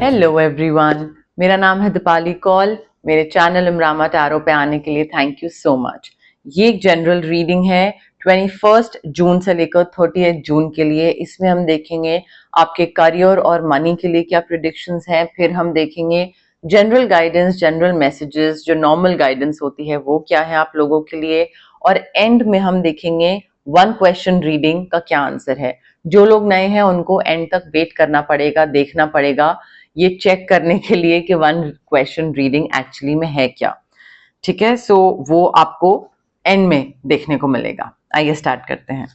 Hello everyone, मेरा नाम है दीपाली कौल। मेरे चैनल इमरामा टैरो पे आने के लिए थैंक यू सो मच। ये एक जनरल रीडिंग है 21 जून से लेकर 30 जून के लिए। इसमें हम देखेंगे आपके करियर और मनी के लिए क्या प्रिडिक्शंस हैं। फिर हम देखेंगे जनरल गाइडेंस, जनरल मैसेजेस, जो नॉर्मल गाइडेंस होती है वो क्या है आप लोगों के लिए। और एंड में हम देखेंगे वन क्वेश्चन रीडिंग का क्या आंसर है। जो लोग नए हैं उनको एंड तक वेट करना पड़ेगा, देखना पड़ेगा, ये चेक करने के लिए कि वन क्वेश्चन रीडिंग एक्चुअली में है क्या। ठीक है, सो वो आपको एंड में देखने को मिलेगा। आइए स्टार्ट करते हैं।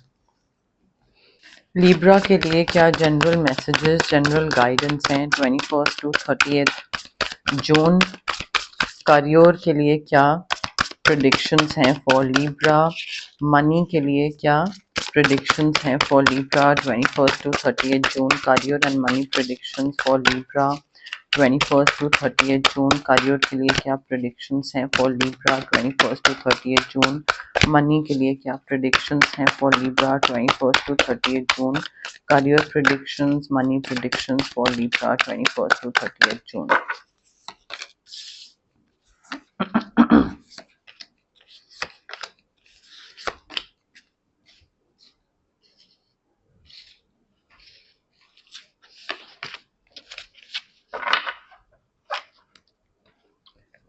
लिब्रा के लिए क्या जनरल मैसेजेस, जनरल गाइडेंस हैं 21 टू 30 जून। करियर के लिए क्या प्रेडिक्शंस हैं फॉर लिब्रा। मनी के लिए क्या प्रेडिक्शंस हैं for Libra 21 to 30 June. Career and money predictions for Libra 21 to 30 June. Career के लिए क्या प्रेडिक्शंस हैं for Libra 21 to 30 June. Money के लिए क्या प्रेडिक्शंस हैं for Libra 21 to 30 June. Career predictions, money predictions for Libra 21 to 30 June.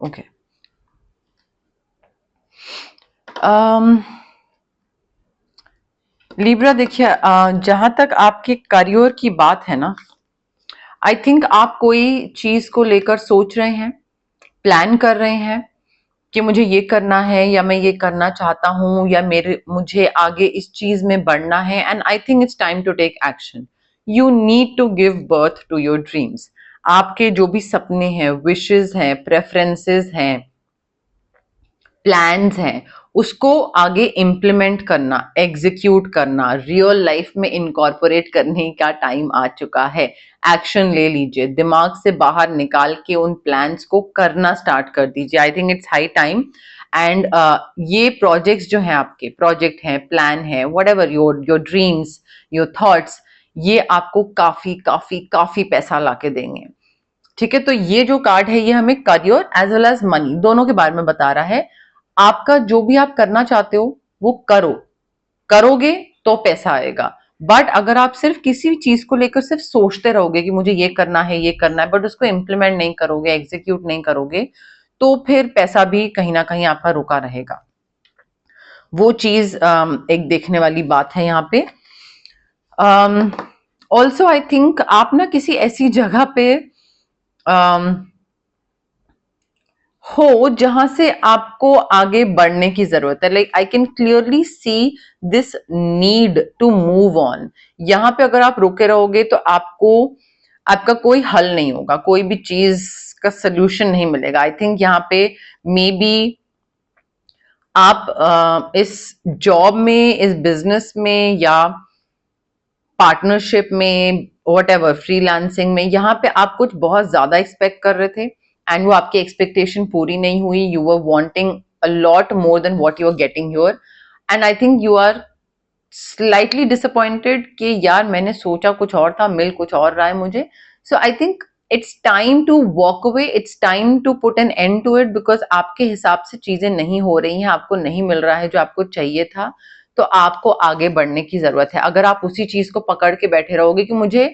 Okay, Libra देखिए, जहां तक आपके करियर की बात है ना, आई थिंक आप कोई चीज को लेकर सोच रहे हैं, प्लान कर रहे हैं कि मुझे ये करना है या मैं ये करना चाहता हूं या मुझे आगे इस चीज में बढ़ना है। And I think it's time to take action. You need to give birth to your dreams. आपके जो भी सपने हैं, विशेस हैं, प्रेफरेंसेस हैं, प्लान्स हैं, उसको आगे इम्प्लीमेंट करना, एग्जीक्यूट करना, रियल लाइफ में इनकॉर्पोरेट करने का टाइम आ चुका है। एक्शन ले लीजिए, दिमाग से बाहर निकाल के उन प्लान्स को करना स्टार्ट कर दीजिए। आई think it's high time. And ये प्रोजेक्ट्स जो हैं, आपके प्रोजेक्ट हैं, प्लान है, what ever your dreams, your thoughts, ये आपको काफी काफी काफी पैसा लाके देंगे। ठीक है, तो ये जो कार्ड है ये हमें career as well as money दोनों के बारे में बता रहा है। आपका जो भी आप करना चाहते हो वो करो, करोगे तो पैसा आएगा। बट अगर आप सिर्फ किसी भी चीज को लेकर सिर्फ सोचते रहोगे कि मुझे ये करना है, ये करना है, बट उसको इम्प्लीमेंट नहीं करोगे, एग्जीक्यूट नहीं करोगे, तो फिर पैसा भी कहीं ना कहीं आपका रुका रहेगा। वो चीज एक देखने वाली बात है यहाँ पे। ऑल्सो आई थिंक आप ना किसी ऐसी जगह पे हो जहां से आपको आगे बढ़ने की जरूरत है। Like I can clearly see this need to move on. यहाँ पे अगर आप रुके रहोगे तो आपका कोई हल नहीं होगा, कोई भी चीज का सोल्यूशन नहीं मिलेगा। आई थिंक यहाँ पे मे बी आप इस जॉब में, इस बिजनेस में या पार्टनरशिप में, वट एवर, फ्रीलांसिंग में, यहाँ पे आप कुछ बहुत ज्यादा एक्सपेक्ट कर रहे थे एंड वो आपकी एक्सपेक्टेशन पूरी नहीं हुई। You were wanting a lot more than what you are getting here and I think you are slightly disappointed कि यार मैंने सोचा कुछ और था, मिल कुछ और रहा है मुझे। So I think it's time to walk away, it's time to put an end to it, because आपके हिसाब से चीजें नहीं हो रही हैं, आपको नहीं मिल रहा है जो आपको चाहिए था। तो आपको आगे बढ़ने की जरूरत है। अगर आप उसी चीज को पकड़ के बैठे रहोगे कि मुझे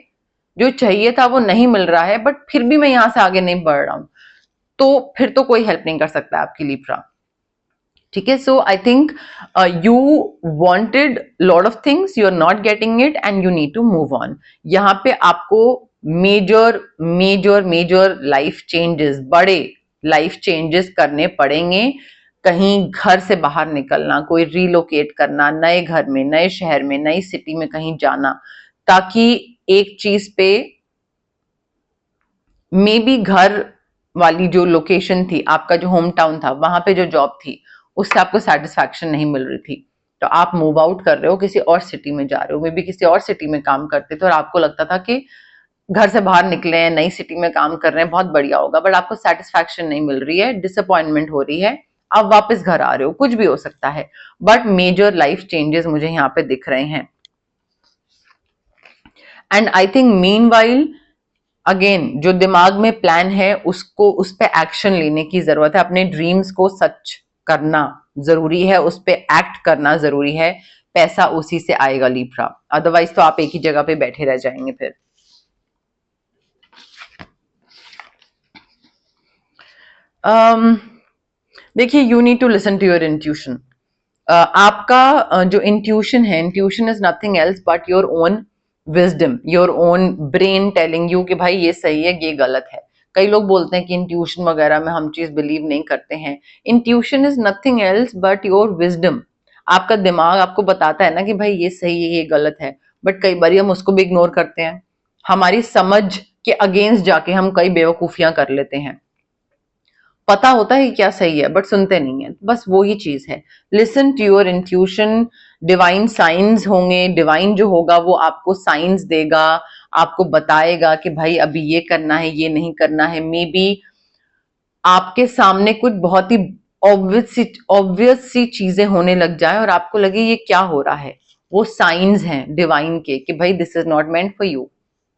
जो चाहिए था वो नहीं मिल रहा है बट फिर भी मैं यहां से आगे नहीं बढ़ रहा हूं, तो फिर तो कोई हेल्प नहीं कर सकता आपकी लिब्रा। ठीक है, so I think you wanted lot of things, you are not getting it and you need to move on. यहाँ पे आपको major major major life changes, बड़े लाइफ चेंजेस करने पड़ेंगे। कहीं घर से बाहर निकलना, कोई रिलोकेट करना, नए घर में, नए शहर में, नई सिटी में कहीं जाना, ताकि एक चीज पे मे बी घर वाली जो लोकेशन थी, आपका जो होम टाउन था, वहां पे जो जॉब थी उससे आपको सेटिस्फैक्शन नहीं मिल रही थी, तो आप मूव आउट कर रहे हो, किसी और सिटी में जा रहे हो। मे बी किसी और सिटी में काम करते थे और आपको लगता था कि घर से बाहर निकले हैं, नई सिटी में काम कर रहे हैं, बहुत बढ़िया होगा, बट आपको सेटिस्फैक्शन नहीं मिल रही है, डिसअपॉइंटमेंट हो रही है, आप वापस घर आ रहे हो, कुछ भी हो सकता है। बट मेजर लाइफ चेंजेस मुझे यहाँ पे दिख रहे हैं। And I think meanwhile again जो दिमाग में प्लान है उसको उस पे एक्शन लेने की जरूरत है, अपने ड्रीम्स को सच करना जरूरी है, उस पे एक्ट करना जरूरी है, पैसा उसी से आएगा लिब्रा, अदरवाइज तो आप एक ही जगह पे बैठे रह जाएंगे फिर। देखिए, you need to listen to your intuition. आपका जो इंट्यूशन है, intuition is nothing else but your own wisdom, your own brain telling you कि भाई ये सही है, ये गलत है। कई लोग बोलते हैं कि इंट्यूशन वगैरह में हम चीज बिलीव नहीं करते हैं। Intuition is nothing else but your wisdom. आपका दिमाग आपको बताता है ना कि भाई ये सही है, ये गलत है, बट कई बार हम उसको भी इग्नोर करते हैं। हमारी समझ के अगेंस्ट जाके हम कई बेवकूफियां कर लेते हैं। पता होता है क्या सही है बट सुनते नहीं है, बस वो ही चीज है। Listen to your intuition. Divine science होंगे, डिवाइन जो होगा वो आपको साइंस देगा, आपको बताएगा कि भाई अभी ये करना है, ये नहीं करना है। मे बी आपके सामने कुछ बहुत ही ऑब्वियस सी चीजें होने लग जाए और आपको लगे ये क्या हो रहा है, वो साइंस हैं डिवाइन के कि भाई this is not meant for you.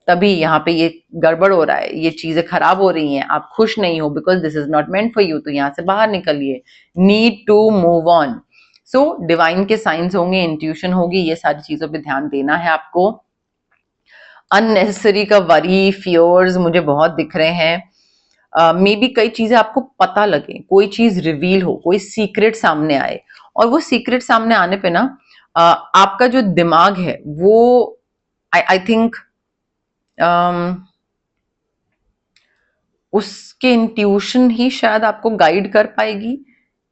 तभी यहाँ पे ये गड़बड़ हो रहा है, ये चीजें खराब हो रही हैं, आप खुश नहीं हो because this is not meant for you, तो यहाँ से बाहर निकलिए, need to move on. So divine के साइंस होंगे, इंट्यूशन होगी, ये सारी चीजों पे ध्यान देना है आपको। अननेसेसरी का वरी फियर्स मुझे बहुत दिख रहे हैं। मे बी कई चीजें आपको पता लगे, कोई चीज रिवील हो, कोई सीक्रेट सामने आए, और वो सीक्रेट सामने आने पे ना आपका जो दिमाग है वो आई थिंक उसके इंट्यूशन ही शायद आपको गाइड कर पाएगी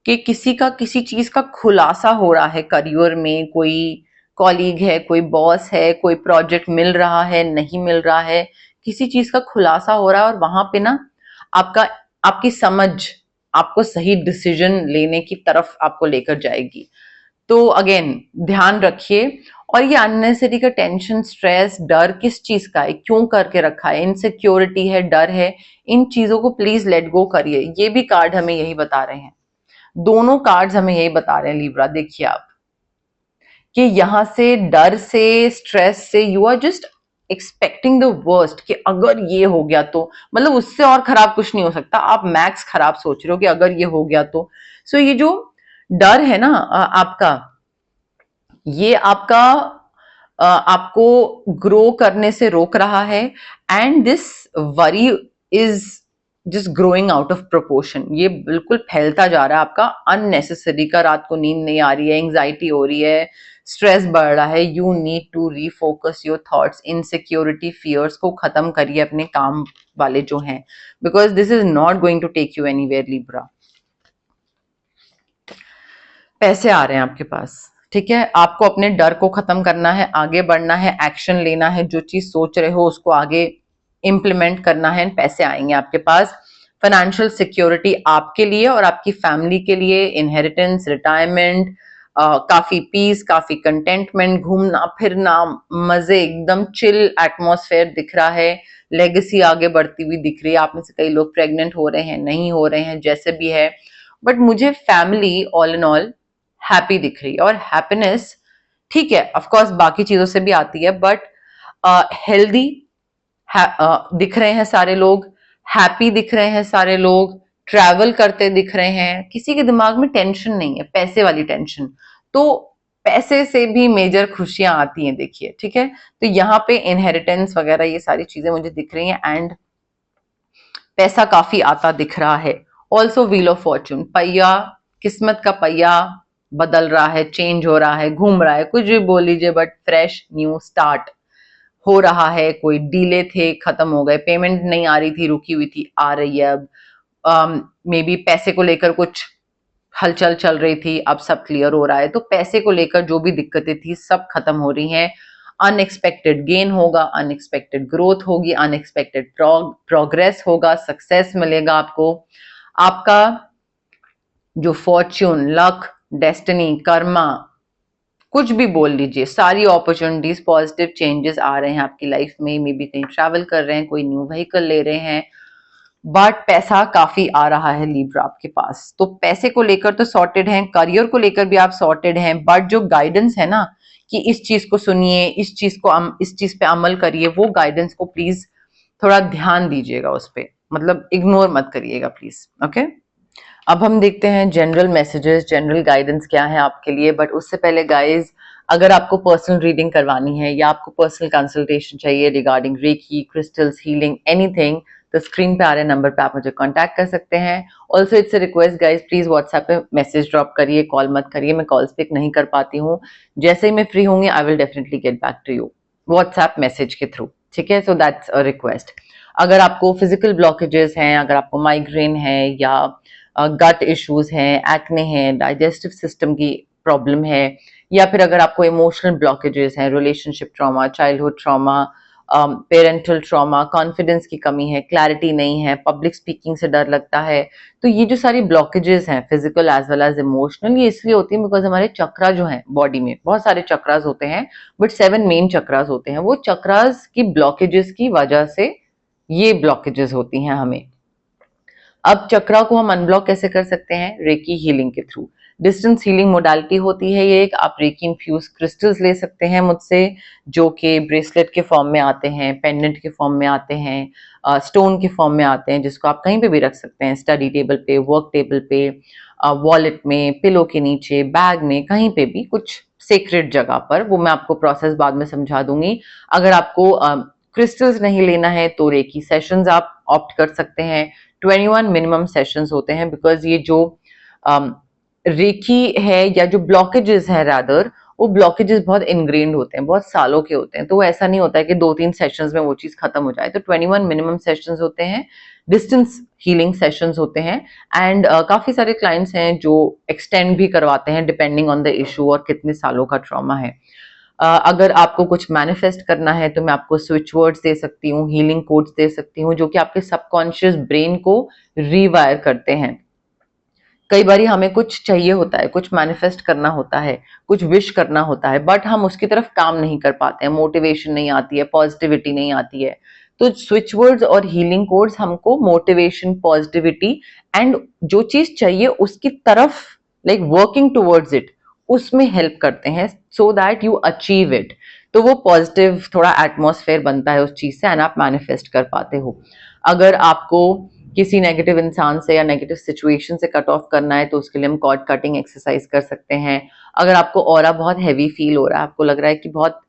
कि किसी चीज का खुलासा हो रहा है करियर में, कोई कॉलीग है, कोई बॉस है, कोई प्रोजेक्ट मिल रहा है, नहीं मिल रहा है, किसी चीज का खुलासा हो रहा है, और वहां पे ना आपका आपकी समझ आपको सही डिसीजन लेने की तरफ आपको लेकर जाएगी। तो अगेन ध्यान रखिए। और ये अननेसेसरी का टेंशन, स्ट्रेस, डर किस चीज का है, क्यों करके रखा है, इनसिक्योरिटी है, डर है, इन चीजों को प्लीज लेट गो करिए। ये भी कार्ड हमें यही बता रहे हैं, दोनों कार्ड्स हमें यही बता रहे हैं लिब्रा। देखिए आप कि यहां से डर से, स्ट्रेस से you are just expecting the worst कि अगर ये हो गया तो, मतलब उससे और खराब कुछ नहीं हो सकता, आप मैक्स खराब सोच रहे हो कि अगर ये हो गया तो। सो ये जो डर है ना आपका, ये आपका आपको ग्रो करने से रोक रहा है, and this worry is just growing out of proportion. ये बिल्कुल फैलता जा रहा है आपका अननेसेसरी का, रात को नींद नहीं आ रही है, एंग्जाइटी हो रही है, स्ट्रेस बढ़ रहा है। You need to refocus your thoughts, insecurity, fears को खत्म करिए अपने काम वाले जो हैं, because this is not going to take you anywhere Libra. पैसे आ रहे हैं आपके पास, ठीक है, आपको अपने डर को खत्म करना है, आगे बढ़ना है, एक्शन लेना है, जो चीज सोच रहे हो उसको आगे इंप्लीमेंट करना है, पैसे आएंगे आपके पास। फाइनेंशियल सिक्योरिटी आपके लिए और आपकी फैमिली के लिए, इनहेरिटेंस, रिटायरमेंट, काफी पीस, काफी कंटेंटमेंट, घूमना फिरना, मजे, एकदम चिल एटमॉस्फेयर दिख रहा है। लेगेसी आगे बढ़ती हुई दिख रही है। आप में से कई लोग प्रेग्नेंट हो रहे हैं, नहीं हो रहे हैं, जैसे भी है, बट मुझे family all in all happy दिख रही है। और हैप्पीनेस ठीक है, ऑफ कोर्स बाकी चीजों से भी आती है, बट हेल्दी दिख रहे हैं सारे लोग, हैप्पी दिख रहे हैं सारे लोग, ट्रैवल करते दिख रहे हैं, किसी के दिमाग में टेंशन नहीं है, पैसे वाली टेंशन। तो पैसे से भी मेजर खुशियां आती हैं, देखिए, ठीक है। तो यहाँ पे इनहेरिटेंस वगैरह ये सारी चीजें मुझे दिख रही हैं, एंड पैसा काफी आता दिख रहा है। ऑल्सो व्हील ऑफ फॉर्चून, पहिया, किस्मत का पहिया बदल रहा है, चेंज हो रहा है, घूम रहा है, कुछ भी बोल लीजिए, बट फ्रेश न्यू स्टार्ट हो रहा है। कोई डीले थे, खत्म हो गए, पेमेंट नहीं आ रही थी, रुकी हुई थी, आ रही है अब। मे बी पैसे को लेकर कुछ हलचल चल रही थी, अब सब क्लियर हो रहा है। तो पैसे को लेकर जो भी दिक्कतें थी सब खत्म हो रही हैं। अनएक्सपेक्टेड गेन होगा, अनएक्सपेक्टेड ग्रोथ होगी, अनएक्सपेक्टेड प्रोग्रेस होगा, सक्सेस मिलेगा आपको। आपका जो फॉर्च्यून, लक, डेस्टिनी, कर्मा, कुछ भी बोल लीजिए, सारी अपॉर्चुनिटीज, पॉजिटिव चेंजेस आ रहे हैं आपकी लाइफ में। मे बी कहीं ट्रैवल कर रहे हैं, कोई न्यू व्हीकल ले रहे हैं, बट पैसा काफी आ रहा है लिब्रा आपके पास। तो पैसे को लेकर तो सॉर्टेड हैं, करियर को लेकर भी आप सॉर्टेड हैं, बट जो गाइडेंस है ना कि इस चीज को सुनिए, इस चीज पे अमल करिए, वो गाइडेंस को प्लीज थोड़ा ध्यान दीजिएगा उस पे, मतलब इग्नोर मत करिएगा प्लीज। ओके, अब हम देखते हैं जनरल मैसेजेस, जनरल गाइडेंस क्या है आपके लिए। बट उससे पहले गाइज, अगर आपको पर्सनल रीडिंग करवानी है या आपको पर्सनल कंसल्टेशन चाहिए regarding reiki, crystals, healing, anything, तो स्क्रीन पे आ रहे नंबर पे आप मुझे कांटेक्ट कर सकते हैं। Also it's a request guys, please WhatsApp पे मैसेज ड्रॉप करिए, कॉल मत करिए, मैं कॉल्स पिक नहीं कर पाती हूँ। जैसे ही मैं फ्री होंगी I will definitely get back to you WhatsApp message के थ्रू, ठीक है। So that's a request. अगर आपको फिजिकल ब्लॉकेजेस हैं, अगर आपको माइग्रेन है या गट इश्यूज हैं, एक्ने हैं, डाइजेस्टिव सिस्टम की प्रॉब्लम है, या फिर अगर आपको इमोशनल ब्लॉकेजेस हैं, relationship trauma, childhood trauma, parental trauma, confidence की कमी है, क्लैरिटी नहीं है, पब्लिक स्पीकिंग से डर लगता है, तो ये जो सारी ब्लॉकेजेस हैं physical as well as emotional, ये इसलिए होती है बिकॉज हमारे चक्रा जो हैं बॉडी में, बहुत सारे चक्रास होते हैं बट 7 मेन चक्रास होते हैं, वो चक्रास की ब्लॉकेजेस की वजह से ये ब्लॉकेजेस होती हैं हमें। अब चक्रा को हम अनब्लॉक कैसे कर सकते हैं? रेकी हीलिंग के थ्रू। डिस्टेंस हीलिंग मोडालिटी होती है ये एक। आप रेकी इन्फ्यूज क्रिस्टल्स ले सकते हैं मुझसे, जो कि ब्रेसलेट के फॉर्म में आते हैं, पेंडेंट के फॉर्म में आते हैं, स्टोन के फॉर्म में आते हैं, जिसको आप कहीं पे भी रख सकते हैं, स्टडी टेबल पे, वर्क टेबल पे, वॉलेट में, पिलो के नीचे, बैग में, कहीं पे भी, कुछ सेक्रेट जगह पर। वो मैं आपको प्रोसेस बाद में समझा दूंगी। अगर आपको क्रिस्टल्स नहीं लेना है तो रेकी सेशंस आप ऑप्ट कर सकते हैं। 21 मिनिमम सेशंस होते हैं बिकॉज ये जो रेकी है या जो ब्लॉकेजेस है रादर, वो ब्लॉकेजेस बहुत इनग्रेन्ड होते हैं, बहुत सालों के होते हैं, तो वो ऐसा नहीं होता है कि 2-3 सेशंस में वो चीज खत्म हो जाए। तो 21 मिनिमम सेशंस होते हैं, डिस्टेंस हीलिंग सेशंस होते हैं। एंड काफी सारे क्लाइंट्स हैं जो एक्सटेंड भी करवाते हैं डिपेंडिंग ऑन द इशू और कितने सालों का ट्रॉमा है। अगर आपको कुछ मैनिफेस्ट करना है तो मैं आपको स्विच वर्ड्स दे सकती हूँ, हीलिंग कोड्स दे सकती हूँ, जो कि आपके सबकॉन्शियस ब्रेन को रीवायर करते हैं। कई बार हमें कुछ चाहिए होता है, कुछ मैनिफेस्ट करना होता है, कुछ विश करना होता है, बट हम उसकी तरफ काम नहीं कर पाते हैं, मोटिवेशन नहीं आती है, पॉजिटिविटी नहीं आती है। तो स्विच वर्ड्स और हीलिंग कोड्स हमको मोटिवेशन, पॉजिटिविटी एंड जो चीज चाहिए उसकी तरफ, लाइक वर्किंग टुवर्ड्स इट, उसमें हेल्प करते हैं so that you achieve it. तो वो पॉजिटिव थोड़ा एटमॉस्फेयर बनता है उस चीज से एंड आप मैनिफेस्ट कर पाते हो। अगर आपको किसी नेगेटिव इंसान से या नेगेटिव सिचुएशन से कट ऑफ करना है तो उसके लिए हम कॉर्ड कटिंग एक्सरसाइज कर सकते हैं। अगर आपको ऑरा बहुत हैवी फील हो रहा है, आपको लग रहा है कि बहुत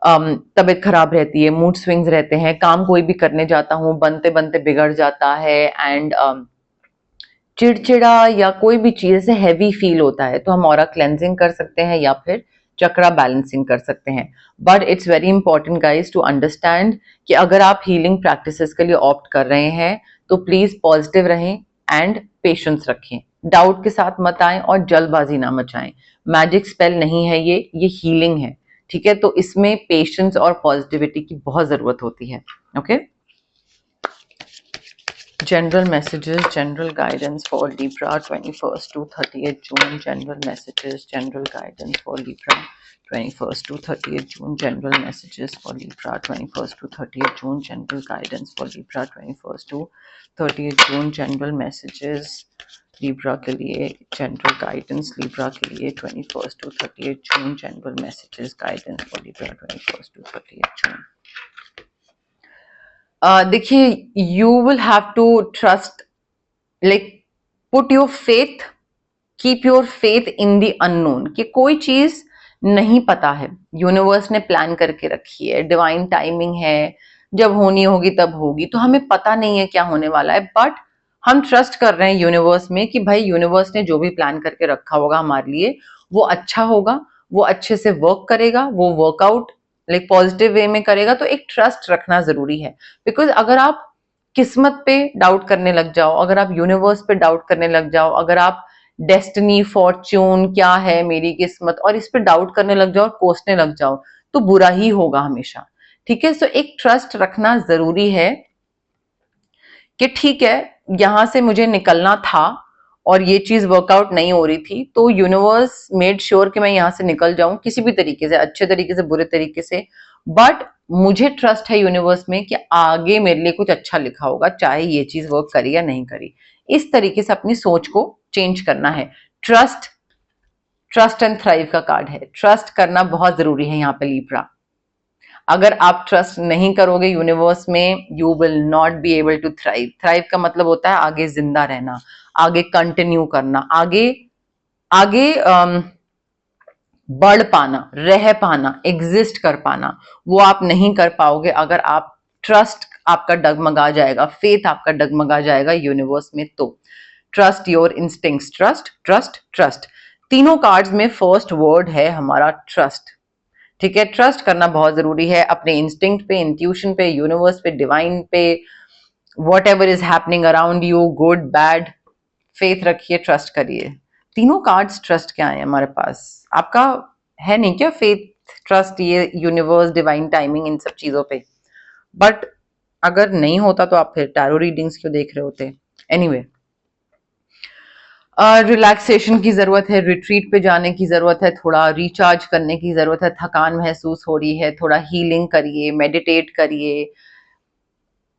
तबीयत खराब रहती है, मूड स्विंग्स रहते हैं, काम कोई भी करने जाता हूँ बनते बनते बिगड़ जाता है, एंड चिड़चिड़ा या कोई भी चीज से हैवी फील होता है, तो हम ऑरा क्लेंजिंग कर सकते हैं या फिर चक्रा बैलेंसिंग कर सकते हैं। But it's very important guys to understand कि अगर आप हीलिंग प्रैक्टिसेस के लिए ऑप्ट कर रहे हैं तो प्लीज पॉजिटिव रहें एंड पेशेंस रखें, डाउट के साथ मत आएं और जल्दबाजी ना मचाएं। मैजिक स्पेल नहीं है ये हीलिंग है, ठीक है। तो इसमें पेशेंस और पॉजिटिविटी की बहुत जरूरत होती है। Okay, general messages, general guidance for Libra 21st to 30th June. General messages, general guidance for Libra 21st to 30th June. General messages for Libra 21st to 30th June. General guidance for Libra 21st to 30th June. General messages Libra के लिए, general guidance Libra के लिए 21st to 30th June. General messages, guidance for Libra 21st to 30th June. देखिए, you will have to trust, like put your faith, keep your faith in the unknown, कि कोई चीज नहीं पता है, universe ने प्लान करके रखी है, डिवाइन टाइमिंग है, जब होनी होगी तब होगी, तो हमें पता नहीं है क्या होने वाला है, बट हम ट्रस्ट कर रहे हैं यूनिवर्स में कि भाई यूनिवर्स ने जो भी प्लान करके रखा होगा हमारे लिए वो अच्छा होगा, वो अच्छे से वर्क करेगा, वो वर्कआउट लाइक पॉजिटिव वे में करेगा। तो एक ट्रस्ट रखना जरूरी है, बिकॉज अगर आप किस्मत पे डाउट करने लग जाओ, अगर आप यूनिवर्स पे डाउट करने लग जाओ, अगर आप डेस्टिनी, फॉर्च्यून, क्या है मेरी किस्मत, और इस पे डाउट करने लग जाओ और कोसने लग जाओ, तो बुरा ही होगा हमेशा, ठीक है। सो एक ट्रस्ट रखना जरूरी है कि ठीक है, यहां से मुझे निकलना था और ये चीज वर्कआउट नहीं हो रही थी, तो यूनिवर्स मेड श्योर कि मैं यहां से निकल जाऊं किसी भी तरीके से, अच्छे तरीके से, बुरे तरीके से, बट मुझे ट्रस्ट है यूनिवर्स में कि आगे मेरे लिए कुछ अच्छा लिखा होगा, चाहे ये चीज वर्क करी या नहीं करी। इस तरीके से अपनी सोच को चेंज करना है। ट्रस्ट, ट्रस्ट एंड थ्राइव का कार्ड है, ट्रस्ट करना बहुत जरूरी है यहाँ पे लिब्रा। अगर आप ट्रस्ट नहीं करोगे यूनिवर्स में, you will not be able to thrive. Thrive का मतलब होता है आगे जिंदा रहना, आगे कंटिन्यू करना, आगे आगे बढ़ पाना, रह पाना, एग्जिस्ट कर पाना। वो आप नहीं कर पाओगे अगर आप ट्रस्ट आपका डगमगा जाएगा, फेथ आपका डगमगा जाएगा यूनिवर्स में। तो trust your instincts, trust trust trust. तीनों कार्ड्स में फर्स्ट वर्ड है हमारा ट्रस्ट। ठीक है, ट्रस्ट करना बहुत जरूरी है अपने इंस्टिंक्ट पे, इंट्यूशन पे, यूनिवर्स पे, डिवाइन पे, what ever is happening around you, good bad, faith रखिए, ट्रस्ट करिए। तीनों कार्ड्स ट्रस्ट के आए हैं हमारे पास। आपका है नहीं क्या फेथ, ट्रस्ट, ये यूनिवर्स, डिवाइन टाइमिंग, इन सब चीजों पे? बट अगर नहीं होता तो आप फिर टैरो रीडिंग्स क्यों देख रहे होते? एनीवे, रिलैक्सेशन की जरूरत है, रिट्रीट पे जाने की जरूरत है, थोड़ा रिचार्ज करने की जरूरत है, थकान महसूस हो रही है, थोड़ा हीलिंग करिए, मेडिटेट करिए,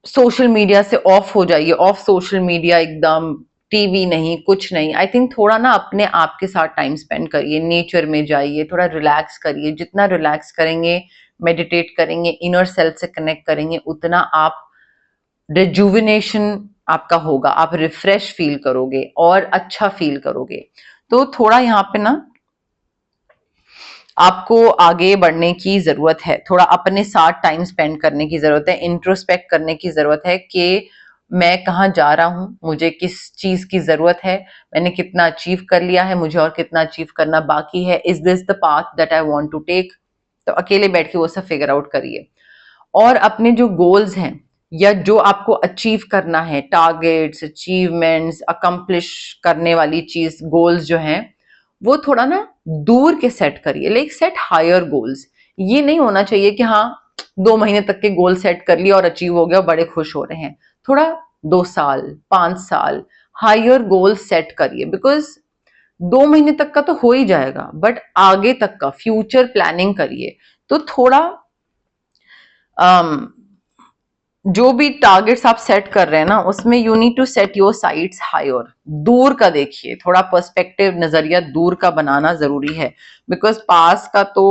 सोशल मीडिया से ऑफ हो जाइए, ऑफ सोशल मीडिया एकदम, टीवी नहीं, कुछ नहीं। आई थिंक थोड़ा ना अपने आप के साथ टाइम स्पेंड करिए, नेचर में जाइए, थोड़ा रिलैक्स करिए। जितना रिलैक्स करेंगे, मेडिटेट करेंगे, इनर सेल्फ से कनेक्ट करेंगे, उतना आप रिजुविनेशन आपका होगा, आप रिफ्रेश फील करोगे और अच्छा फील करोगे। तो थोड़ा यहाँ पे ना आपको आगे बढ़ने की जरूरत है, थोड़ा अपने साथ टाइम स्पेंड करने की जरूरत है, इंट्रोस्पेक्ट करने की जरूरत है कि मैं कहाँ जा रहा हूँ, मुझे किस चीज की जरूरत है, मैंने कितना अचीव कर लिया है, मुझे और कितना अचीव करना बाकी है, is this the path that I want to take. तो अकेले बैठ के वो सब फिगर आउट करिए। और अपने जो गोल्स हैं या जो आपको अचीव करना है, टारगेट्स, अचीवमेंट्स, अकम्प्लिश करने वाली चीज, गोल्स जो हैं, वो थोड़ा ना दूर के सेट करिए, लाइक सेट हायर गोल्स। ये नहीं होना चाहिए कि हाँ 2 महीने तक के गोल सेट कर लिए और अचीव हो गया, बड़े खुश हो रहे हैं। थोड़ा 2 साल, 5 साल हायर गोल सेट करिए, बिकॉज 2 महीने तक का तो हो ही जाएगा, बट आगे तक का फ्यूचर प्लानिंग करिए। तो थोड़ा जो भी टारगेट्स आप सेट कर रहे हैं ना, उसमें you need to set your sights higher. दूर का देखिए, थोड़ा पर्सपेक्टिव, नजरिया दूर का बनाना जरूरी है, बिकॉज पास का तो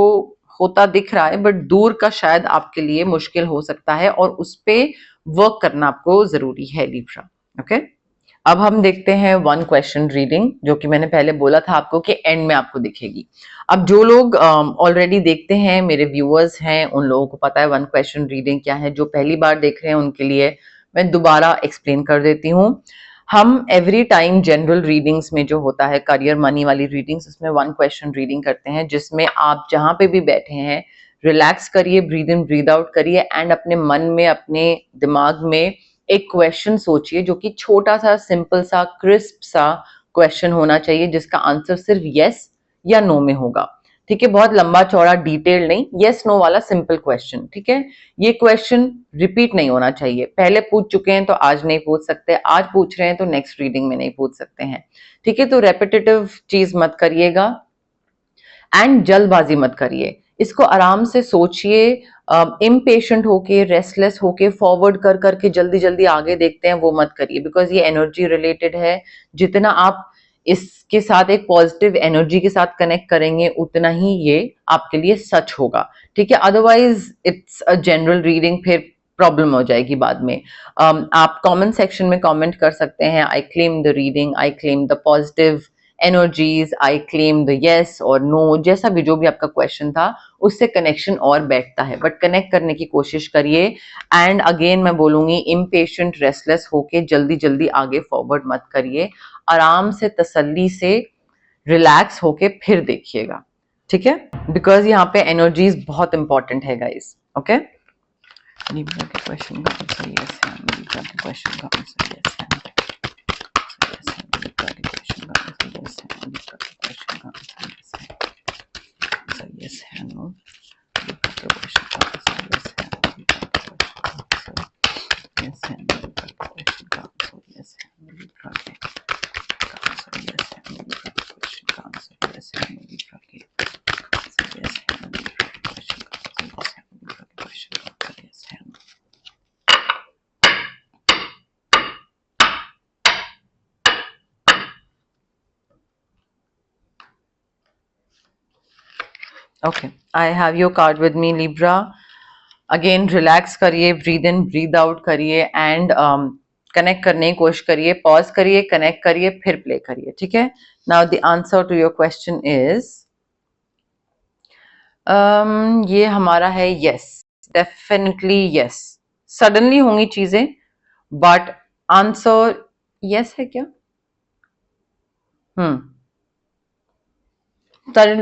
होता दिख रहा है, बट दूर का शायद आपके लिए मुश्किल हो सकता है, और उस पे वर्क करना आपको जरूरी है लिब्रा। ओके, अब हम देखते हैं वन क्वेश्चन रीडिंग, जो कि मैंने पहले बोला था आपको कि एंड में आपको दिखेगी। अब जो लोग ऑलरेडी देखते हैं, मेरे व्यूअर्स हैं, उन लोगों को पता है वन क्वेश्चन रीडिंग क्या है। जो पहली बार देख रहे हैं उनके लिए मैं दोबारा एक्सप्लेन कर देती हूँ। हम एवरी टाइम जनरल रीडिंग्स में जो होता है, करियर मनी वाली रीडिंग्स, उसमें वन क्वेश्चन रीडिंग करते हैं, जिसमें आप जहां पे भी बैठे हैं रिलैक्स करिए, ब्रीद इन ब्रीद आउट करिए, एंड अपने मन में, अपने दिमाग में एक क्वेश्चन सोचिए, जो कि छोटा सा, सिंपल सा, क्रिस्प सा क्वेश्चन होना चाहिए, जिसका आंसर सिर्फ यस या नो में होगा। ठीक है, बहुत लंबा चौड़ा डिटेल नहीं, यस नो वाला सिंपल क्वेश्चन। ठीक है, ये क्वेश्चन रिपीट नहीं होना चाहिए, पहले पूछ चुके हैं तो आज नहीं पूछ सकते, आज पूछ रहे हैं तो नेक्स्ट रीडिंग में नहीं पूछ सकते हैं। ठीक है, तो रेपिटेटिव चीज मत करिएगा एंड जल्दबाजी मत करिए, इसको आराम से सोचिए, इम्पेशेंट होके, रेस्टलेस होके, फॉरवर्ड कर करके जल्दी जल्दी आगे देखते हैं, वो मत करिए, बिकॉज ये एनर्जी रिलेटेड है। जितना आप इसके साथ एक पॉजिटिव एनर्जी के साथ कनेक्ट करेंगे, उतना ही ये आपके लिए सच होगा। ठीक है, otherwise it's a general reading, फिर प्रॉब्लम हो जाएगी बाद में। आप कमेंट सेक्शन में कमेंट कर सकते हैं, I claim the reading, I claim the positive energies, I claim the yes और नो, जैसा भी जो भी आपका क्वेश्चन था, उससे कनेक्शन और बैठता है, बट कनेक्ट करने की कोशिश करिए। एंड अगेन मैं बोलूंगी, इम्पेशेंट, रेस्टलेस होके जल्दी जल्दी आगे फॉरवर्ड मत करिए, आराम से, तसल्ली से, रिलैक्स होके फिर देखिएगा। ठीक है, बिकॉज यहाँ पे एनर्जीज बहुत इंपॉर्टेंट है गाइस। ओके, लिब्रा के क्वेश्चन का आंसर यस है, लिब्रा के क्वेश्चन का आंसर यस है, लिब्रा के क्वेश्चन का आंसर यस है, लिब्रा के क्वेश्चन का आंसर यस है, आंसर यस है, नो, लिब्रा के क्वेश्चन का आंसर यस है, लिब्रा के क्वेश्चन का आंसर यस है, लिब्रा के क्वेश्चन का आंसर यस है, लिब्रा के आंसर यस है, लिब्रा के क्वेश्चन का आंसर यस है, लिब्रा के आंसर यस है, लिब्रा के क्वेश्चन का आंसर यस है, लिब्रा के क्वेश्चन का आंसर यस है। Okay, I have your card with me, Libra. Again relax करिए, ब्रीद इन ब्रीद आउट करिए एंड कनेक्ट करने की कोशिश करिए, पॉज करिए, कनेक्ट करिए, फिर प्ले करिए, ठीक है। Now the answer to your question is ये हमारा है यस, डेफिनेटली यस। सडनली होंगी चीजें बट आंसर यस है क्या?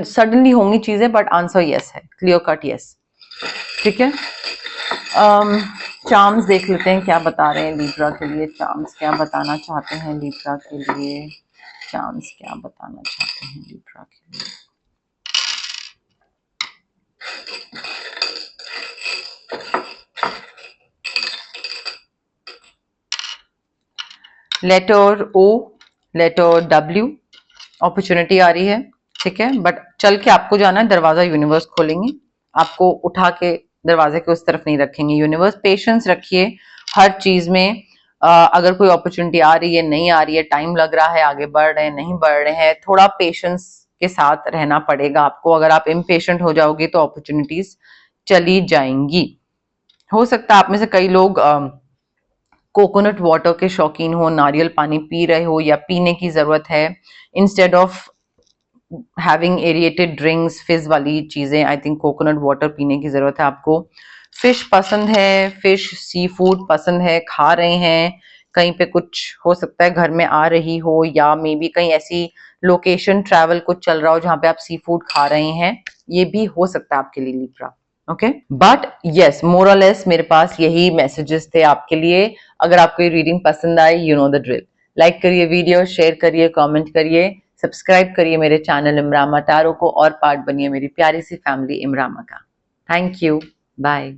सडनली होंगी चीजें बट आंसर यस है, क्लियर कट यस, ठीक है। चार्म्स देख लेते हैं क्या बता रहे हैं लिब्रा के लिए, चार्म्स क्या बताना चाहते हैं लिब्रा के लिए, चार्म्स क्या बताना चाहते हैं लिब्रा के लिए। लेटर ओ, लेटर डब्ल्यू, अपॉर्चुनिटी आ रही है, ठीक है, बट चल के आपको जाना है, दरवाजा यूनिवर्स खोलेंगे, आपको उठा के दरवाजे के उस तरफ नहीं रखेंगे यूनिवर्स। पेशेंस रखिए हर चीज में। अगर कोई अपॉर्चुनिटी आ रही है, नहीं आ रही है, टाइम लग रहा है, आगे बढ़ रहे हैं, नहीं बढ़ रहे हैं, थोड़ा पेशेंस के साथ रहना पड़ेगा आपको। अगर आप इम्पेशेंट हो जाओगे तो अपॉर्चुनिटीज चली जाएंगी। हो सकता है आप में से कई लोग कोकोनट वाटर के शौकीन हो, नारियल पानी पी रहे हो या पीने की जरूरत है, instead of having aerated drinks, फिज वाली चीजें, आई थिंक कोकोनट वाटर पीने की जरूरत है आपको। फिश पसंद है, फिश सी फूड पसंद है, खा रहे हैं, कहीं पे कुछ हो सकता है घर में आ रही हो, या मे बी कहीं ऐसी लोकेशन ट्रैवल कुछ चल रहा हो जहां पे आप सी फूड खा रहे हैं, ये भी हो सकता है आपके लिए लिब्रा, ओके। बट यस, मोर और लेस मेरे पास यही मैसेजेस थे आपके लिए। अगर आपको ये रीडिंग पसंद आई, you know the drill, like करिए वीडियो, शेयर करिए, कमेंट करिए, सब्सक्राइब करिए मेरे चैनल इमरामा टारो को और पार्ट बनिए मेरी प्यारी सी फैमिली इमरामा का। Thank you, bye.